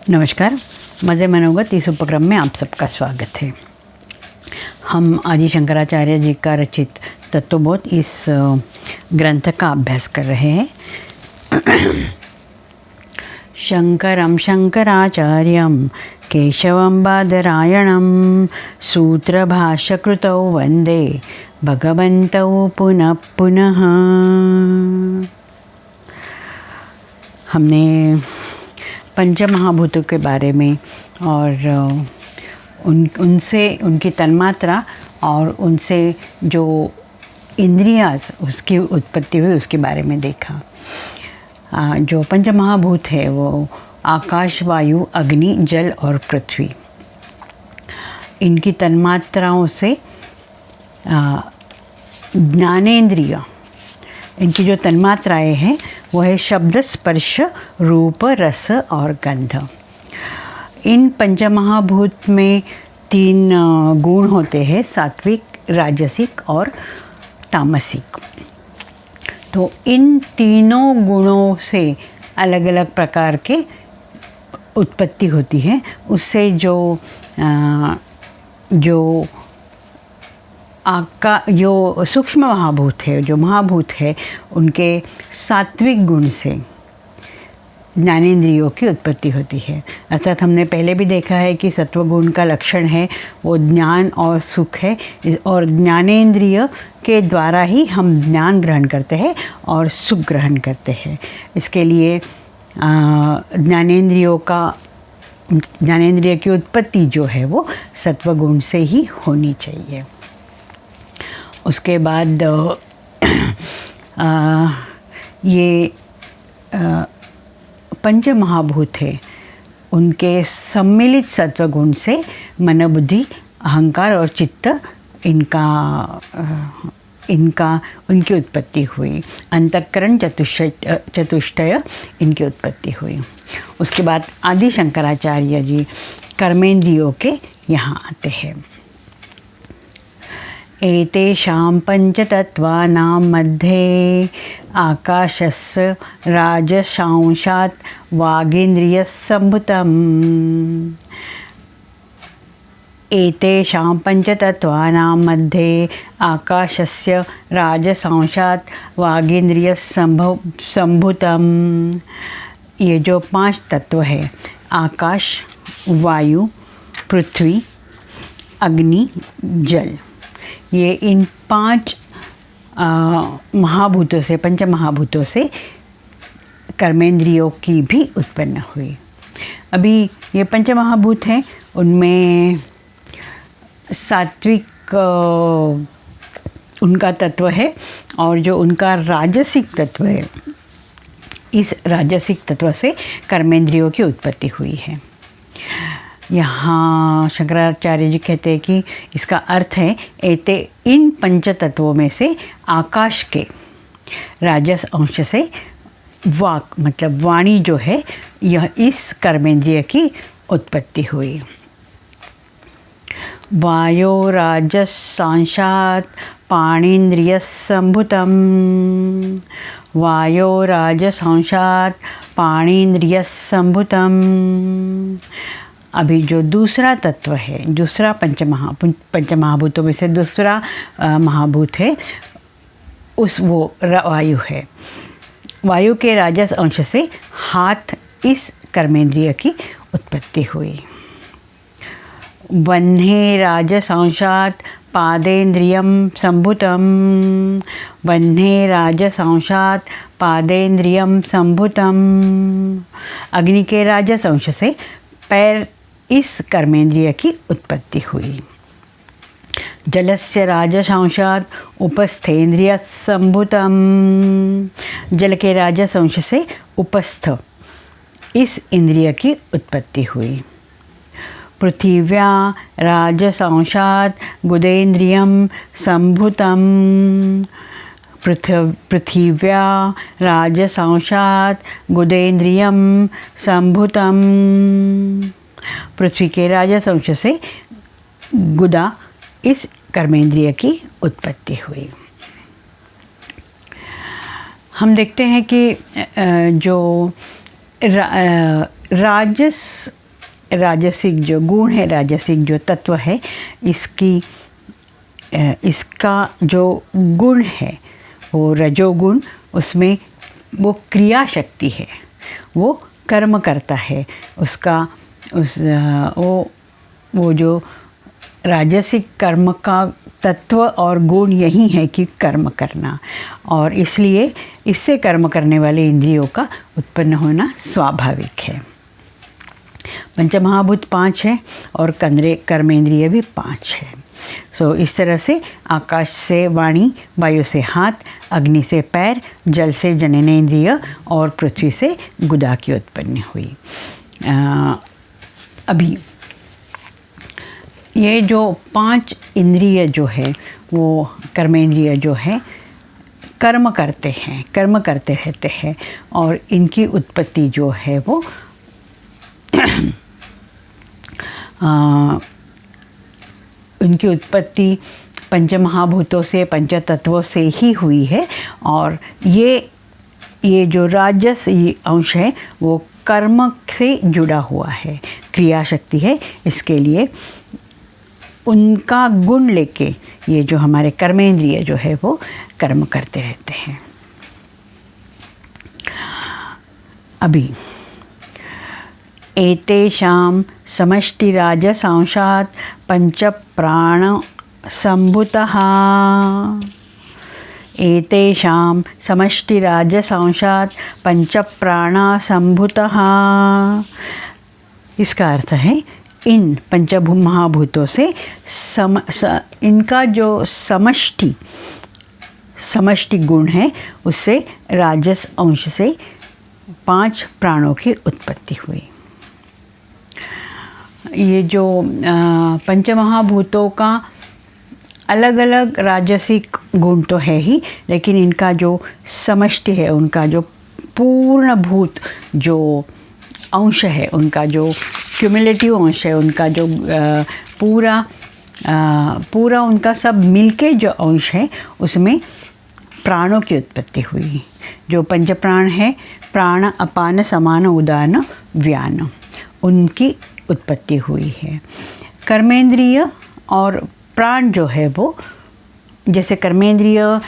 नमस्कार। मज़े मनोगत इस उपक्रम में आप सबका स्वागत है। हम आदि शंकराचार्य जी का रचित तत्वबोध इस ग्रंथ का अभ्यास कर रहे हैं। शंकरं शंकराचार्यं केशवं बादरायणं सूत्रभाष्यकृतौ वंदे भगवन्तौ पुनः पुनः। हमने पंचमहाभूतों के बारे में और उनसे उनकी तन्मात्रा और उनसे जो इंद्रियाँ उसकी उत्पत्ति हुई उसके बारे में देखा। जो पंचमहाभूत है वो आकाश, वायु, अग्नि, जल और पृथ्वी। इनकी तन्मात्राओं से ज्ञानेंद्रिय, इनकी जो तन्मात्राएँ हैं वो है शब्द, स्पर्श, रूप, रस और गंध। इन पंचमहाभूत में 3 गुण होते हैं, सात्विक, राजसिक और तामसिक। तो इन तीनों गुणों से अलग अलग प्रकार के उत्पत्ति होती है। उससे जो सूक्ष्म महाभूत है, जो महाभूत है, उनके सात्विक गुण से ज्ञानेंद्रियों की उत्पत्ति होती है। अर्थात हमने पहले भी देखा है कि सत्वगुण का लक्षण है वो ज्ञान और सुख है, और ज्ञानेंद्रिय के द्वारा ही हम ज्ञान ग्रहण करते हैं और सुख ग्रहण करते हैं। इसके लिए ज्ञानेंद्रिय की उत्पत्ति जो है वो सत्वगुण से ही होनी चाहिए। उसके बाद ये पंच महाभूत है, उनके सम्मिलित सत्वगुण से मन, बुद्धि, अहंकार और चित्त उनकी उत्पत्ति हुई। अंतःकरण, चतुष्टय इनकी उत्पत्ति हुई। उसके बाद आदि शंकराचार्य जी कर्मेंद्रियों के यहाँ आते हैं। एतेषां पंचतत्वानां मध्ये आकाशस्य राजसांशात् वागीन्द्रियसम्भूतम्। एतेषां पंचतत्वानां मध्ये आकाशस्य राजसांशात् वागीन्द्रियसम्भूतम्। ये जो 5 तत्व है, आकाश, वायु, पृथ्वी, अग्नि, जल, ये इन 5 महाभूतों से, पंच महाभूतों से कर्मेंद्रियों की भी उत्पन्न हुई। अभी ये पंच महाभूत हैं, उनमें सात्विक उनका तत्व है, और जो उनका राजसिक तत्व है, इस राजसिक तत्व से कर्मेंद्रियों की उत्पत्ति हुई है। यहाँ शंकराचार्य जी कहते हैं कि इसका अर्थ है इन पंच तत्वों में से आकाश के राजस अंश से वाक, मतलब वाणी जो है, यह इस कर्मेंद्रिय की उत्पत्ति हुई। वायो राजसांशात् पाणीन्द्रियसम्भूतम्। वायो राजसांशात् पाणीन्द्रियसम्भूतम्। अभी जो दूसरा तत्व है, दूसरा पंचमहाभूतों में से दूसरा महाभूत है, वो वायु है। वायु के राजस अंश से हाथ, इस कर्मेंद्रिय की उत्पत्ति हुई। वह्ने राजसांशात् पादेन्द्रियं सम्भूतं। वह्ने राजसांशात् पादेन्द्रियं सम्भूतं। अग्नि के राजस अंश से पैर, इस कर्मेंद्रिय की उत्पत्ति हुई। जलस्य राजसांशात् उपस्थेन्द्रियसम्भूतं। जल के राजस अंश से उपस्थ, इस इंद्रिय की उत्पत्ति हुई। पृथिव्या राजसांशात् गुदेन्द्रियं सम्भूतं। पृथिव्या राजसांशात् गुदेन्द्रियं सम्भूतं। पृथ्वी के राजस अंश से गुदा, इस कर्मेंद्रिय की उत्पत्ति हुई। हम देखते हैं कि जो राजसिक जो गुण है, राजसिक जो तत्व है, इसका जो गुण है वो रजोगुण, उसमें वो क्रिया शक्ति है, वो कर्म करता है। वो जो राजसिक कर्म का तत्व और गुण यही है कि कर्म करना, और इसलिए इससे कर्म करने वाले इंद्रियों का उत्पन्न होना स्वाभाविक है। पंचमहाभूत 5 है और कर्मेंद्रिय भी 5 है। इस तरह से आकाश से वाणी, वायु से हाथ, अग्नि से पैर, जल से जननेंद्रिय और पृथ्वी से गुदा की उत्पन्न हुई। अभी ये जो 5 इंद्रिय जो है, वो कर्मेंद्रिय जो है, कर्म करते रहते हैं, और इनकी उत्पत्ति जो है वो उनकी उत्पत्ति पंचमहाभूतों से, पंचतत्वों से ही हुई है। और ये जो राजस अंश है वो कर्म से जुड़ा हुआ है, क्रिया शक्ति है। इसके लिए उनका गुण लेके ये जो हमारे कर्मेंद्रिय जो है वो कर्म करते रहते हैं। अभी एतेषां समष्टिराजसांशात् पंचप्राणसम्भूतः। एतेषां समष्टिराजसांशात् पंचप्राणसम्भूतः। इसका अर्थ है इन महाभूतों से इनका जो समष्टि गुण है, उससे राजस अंश से 5 प्राणों की उत्पत्ति हुई। ये जो पंचमहाभूतों का अलग अलग राजसिक गुण तो है ही, लेकिन इनका जो समष्टि है, उनका जो पूर्णभूत जो अंश है, उनका जो क्यूमुलेटिव अंश है, उनका जो पूरा उनका सब मिलके जो अंश है, उसमें प्राणों की उत्पत्ति हुई। जो पंचप्राण है, प्राण, अपान, समान, उदान, व्यान, उनकी उत्पत्ति हुई है। कर्मेंद्रिय और प्राण जो है वो, जैसे कर्मेंद्रिय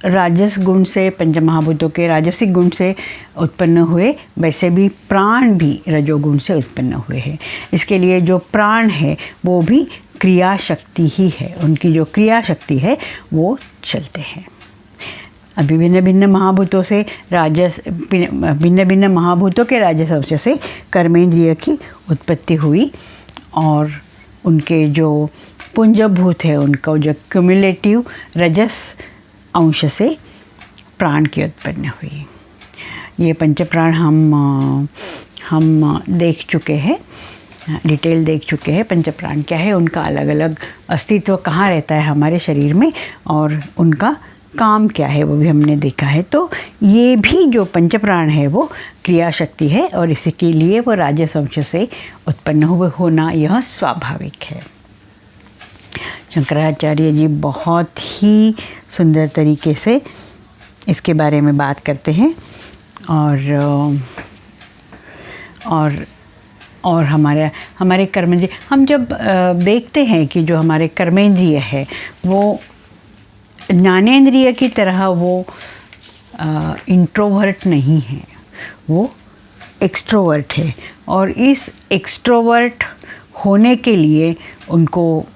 राजस गुण से, पंचमहाभूतों के राजसिक गुण से उत्पन्न हुए, वैसे भी प्राण भी रजोगुण से उत्पन्न हुए हैं। इसके लिए जो प्राण है वो भी क्रिया शक्ति ही है, उनकी जो क्रिया शक्ति है वो चलते हैं। अभी भिन्न भिन्न महाभूतों से भिन्न भिन्न महाभूतों के राजस अंश से कर्मेंद्रिय की उत्पत्ति हुई, और उनके जो पुंजभूत है, उनका जो क्यूमुलेटिव रजस अंश से प्राण की उत्पन्न हुई। ये पंचप्राण हम देख चुके हैं, डिटेल देख चुके हैं। पंचप्राण क्या है, उनका अलग अलग अस्तित्व कहाँ रहता है हमारे शरीर में, और उनका काम क्या है वो भी हमने देखा है। तो ये भी जो पंचप्राण है वो क्रिया शक्ति है, और इसके लिए वो राजस अंश से उत्पन्न होना यह स्वाभाविक है। शंकराचार्य जी बहुत ही सुंदर तरीके से इसके बारे में बात करते हैं, और हमारे कर्मेंद्रिय, हम जब देखते हैं कि जो हमारे कर्मेंद्रिय है वो ज्ञानेंद्रिय की तरह वो इंट्रोवर्ट नहीं है, वो एक्सट्रोवर्ट है। और इस एक्सट्रोवर्ट होने के लिए उनको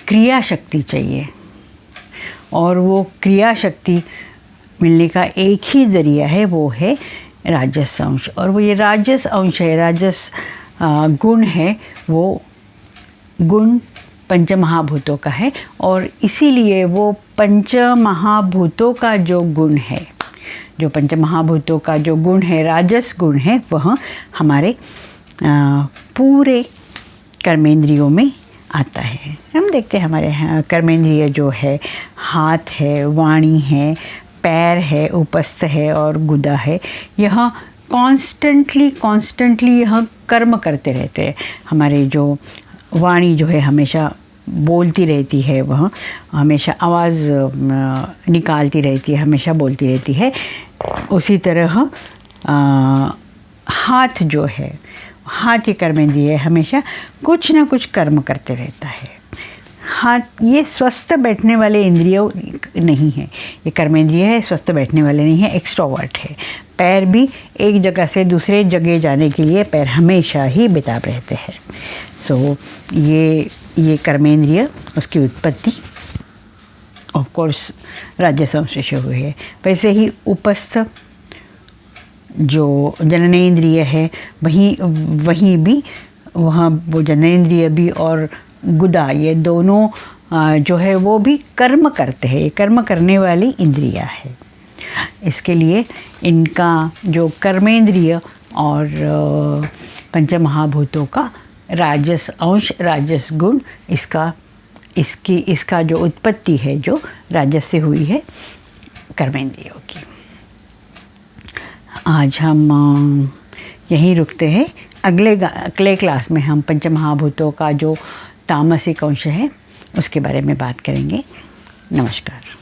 क्रिया शक्ति चाहिए, और वो क्रिया शक्ति मिलने का एक ही ज़रिया है, वो है राजस अंश। और वो ये राजस अंश है, राजस गुण है, वो गुण पंचमहाभूतों का है, और इसीलिए वो पंचमहाभूतों का जो गुण है, जो पंचमहाभूतों का जो गुण है, राजस गुण है, वह हमारे पूरे कर्मेंद्रियों में आता है। हम देखते हैं हमारे कर्मेंद्रिय जो है, हाथ है, वाणी है, पैर है, उपस्थ है और गुदा है, यह कॉन्स्टेंटली यह कर्म करते रहते हैं। हमारे जो वाणी जो है हमेशा बोलती रहती है, वह हमेशा आवाज़ निकालती रहती है, हमेशा बोलती रहती है। उसी तरह हाथ जो है, हाथ ये कर्मेंद्रिय हमेशा कुछ ना कुछ कर्म करते रहता है। हाथ ये स्वस्थ बैठने वाले इंद्रिय नहीं है, ये कर्मेंद्रिय है, स्वस्थ बैठने वाले नहीं है, एक्सट्रोवर्ट है। पैर भी एक जगह से दूसरे जगह जाने के लिए पैर हमेशा ही बेताब रहते हैं। सो ये कर्मेंद्रिय, उसकी उत्पत्ति ऑफ कोर्स राजसंश से हुई है। वैसे ही उपस्थ जो जननेंद्रिय है, वहीं भी वहाँ वो जननेंद्रिय भी और गुदा, ये दोनों जो है वो भी कर्म करते हैं। ये कर्म करने वाली इंद्रिया है। इसके लिए इनका जो कर्मेंद्रिय और पंचमहाभूतों का राजस अंश, राजस गुण, इसका जो उत्पत्ति है जो राजस से हुई है कर्मेंद्रियों की। आज हम यहीं रुकते हैं। अगले क्लास में हम पंचमहाभूतों का जो तामसिक अंश है उसके बारे में बात करेंगे। नमस्कार।